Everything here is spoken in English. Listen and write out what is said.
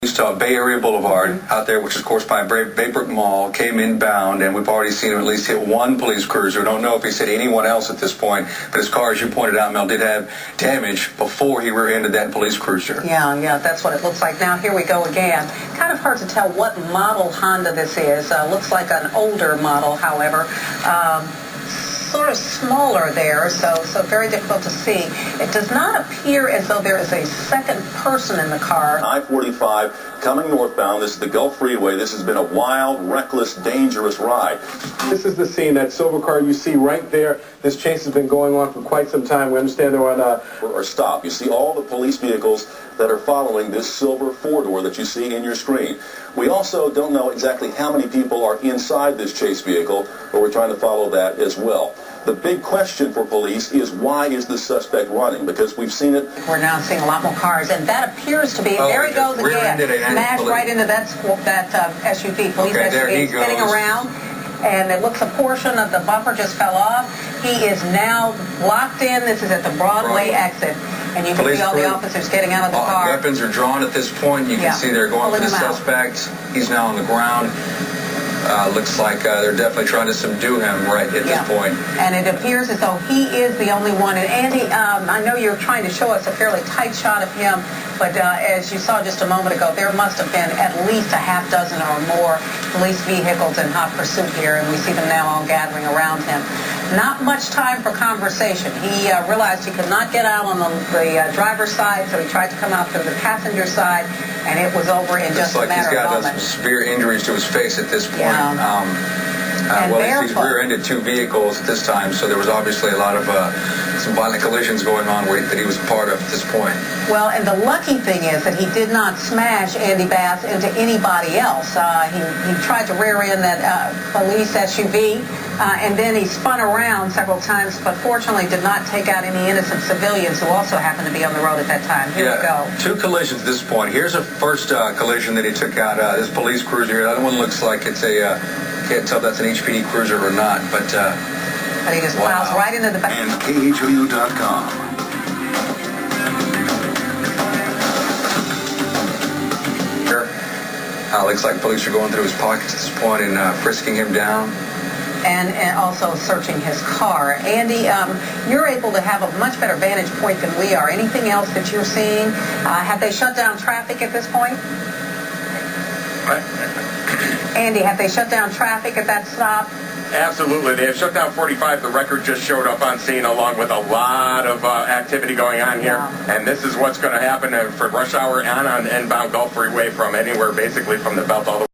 To Bay Area Boulevard out there, which is of course by Baybrook Mall, came inbound, and we've already seen him at least hit one police cruiser. Don't know if he's hit anyone else at this point, but his car, as you pointed out, Mel, did have damage before he rear-ended that police cruiser. Yeah, that's what it looks like. Now, here we go again. Kind of hard to tell what model Honda this is. Looks like an older model, however. Sort of smaller there, so very difficult to see. It does not appear as though there is a second person in the car. I-45 coming northbound. This is the Gulf Freeway. This has been a wild, reckless, dangerous ride. This is the scene, that silver car you see right there. This chase has been going on for quite some time. We understand they're on or stop. You see all the police vehicles that are following this silver four-door that you see in your screen. We also don't know exactly how many people are inside this chase vehicle, but we're trying to follow that as well. The big question for police is, why is the suspect running? Because we've seen it. We're now seeing a lot more cars, and that appears to be, there he goes again, smashed right into that SUV, police SUV, spinning around, and it looks a portion of the bumper just fell off. He is now locked in. This is at the Broadway exit, and you can see all the officers getting out of the car. Weapons are drawn at this point. You can see they're going for the suspect. He's now on the ground. Looks like they're definitely trying to subdue him right at this point. And it appears as though he is the only one. And Andy, I know you're trying to show us a fairly tight shot of him, but as you saw just a moment ago, there must have been at least a half dozen or more police vehicles in hot pursuit here, and we see them now all gathering around him. Not much time for conversation. He realized he could not get out on the driver's side, so he tried to come out through the passenger side, and it was over in just a matter of moments. Looks like he's got some severe injuries to his face at this point. Well, he's rear-ended two vehicles at this time, so there was obviously a lot of some violent collisions going on that he was part of at this point. Well, and the lucky thing is that he did not smash Andy Bass into anybody else. He tried to rear end that police SUV, and then he spun around several times, but fortunately did not take out any innocent civilians who also happened to be on the road at that time. Here we go. Two collisions at this point. Here's a first collision that he took out. This police cruiser here. The other one looks like it's a, can't tell if that's an HPD cruiser or not, but he just plows right into the back. And KHOU.com. Looks like police are going through his pockets at this point and frisking him down. And also searching his car. Andy, you're able to have a much better vantage point than we are. Anything else that you're seeing? Have they shut down traffic at this point? What? Andy, have they shut down traffic at that stop? Absolutely. They have shut down 45. The record just showed up on scene along with a lot of activity going on here. And this is what's going to happen for rush hour on inbound Gulf Freeway from anywhere basically from the Belt all the way.